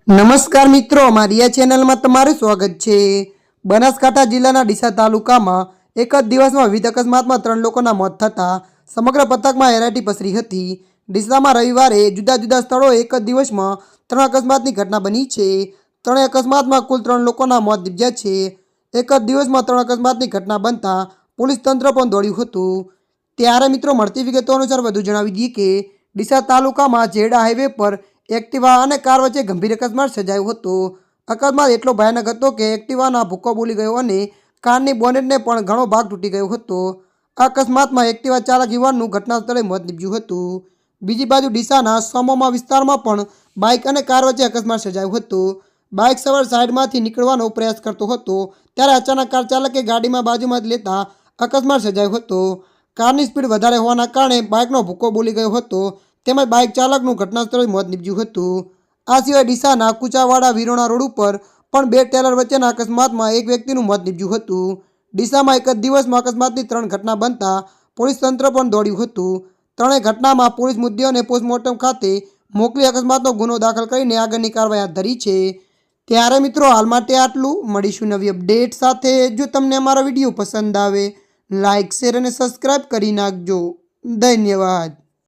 નમસ્કાર મિત્રો, અમારી આ ચેનલમાં તમારું સ્વાગત છે। બનાસકાંઠા જિલ્લાના ડીસા તાલુકામાં એક જ દિવસમાં વિવિધ અકસ્માતમાં 3 લોકોના મોત થતાં સમગ્ર પંથકમાં હેરાટી પસરી હતી। ડીસામાં રવિવારે જુદા જુદા સ્થળોએ એક જ દિવસમાં 3 અકસ્માતની ઘટના બની છે। 3 અકસ્માતમાં કુલ 3 લોકોના મોત નીપજ્યા છે। એક જ દિવસમાં 3 અકસ્માતની ઘટના બનતા પોલીસ તંત્ર પણ દોડ્યું હતું। ત્યારે મિત્રો, મળતી વિગતો અનુસાર વધુ જણાવી દઈએ કે ડીસા તાલુકામાં જેડા હાઈવે પર એક્ટિવા અને કાર વચ્ચે ગંભીર અકસ્માત સર્જાયો હતો। અકસ્માત એટલો ભયાનક હતો કે એક્ટિવાના ભૂક્કો બોલી ગયો અને કારની બોનેટને પણ ઘણો ભાગ તૂટી ગયો હતો। આ અકસ્માતમાં એક્ટિવા ચાલક યુવાનનું ઘટના સ્થળે મોત નીપજ્યું હતું। બીજી બાજુ ડીસાના સોમોમા વિસ્તારમાં પણ બાઇક અને કાર વચ્ચે અકસ્માત સર્જાયો હતો। બાઇક સવાર સાઈડમાંથી નીકળવાનો પ્રયાસ કરતો હતો ત્યારે અચાનક કાર ચાલકે ગાડીમાં બાજુમાં જ લેતા અકસ્માત સર્જાયો હતો। કારની સ્પીડ વધારે હોવાના કારણે બાઇકનો ભૂક્કો બોલી ગયો હતો તેમજ બાઇક ચાલકનું ઘટના સ્થળે મોત નીપજ્યું હતું। આ સિવાય ડીસાના કુચાવાડા વિરોણા રોડ ઉપર પણ 2 ટેલર વચ્ચેના અકસ્માતમાં એક વ્યક્તિનું મોત નીપજ્યું હતું। ડીસામાં એક જ દિવસમાં અકસ્માતની 3 ઘટના બનતા પોલીસ તંત્ર પણ દોડ્યું હતું। ત્રણેય ઘટનામાં પોલીસ મૃતદેહોને પોસ્ટમોર્ટમ ખાતે મોકલી અકસ્માતનો ગુનો દાખલ કરીને આગળની કાર્યવાહી હાથ ધરી છે। ત્યારે મિત્રો, હાલ માટે આટલું। મળીશું નવી અપડેટ સાથે। જો તમને અમારો વિડીયો પસંદ આવે, લાઇક, શેર અને સબસ્ક્રાઈબ કરી નાખજો। ધન્યવાદ।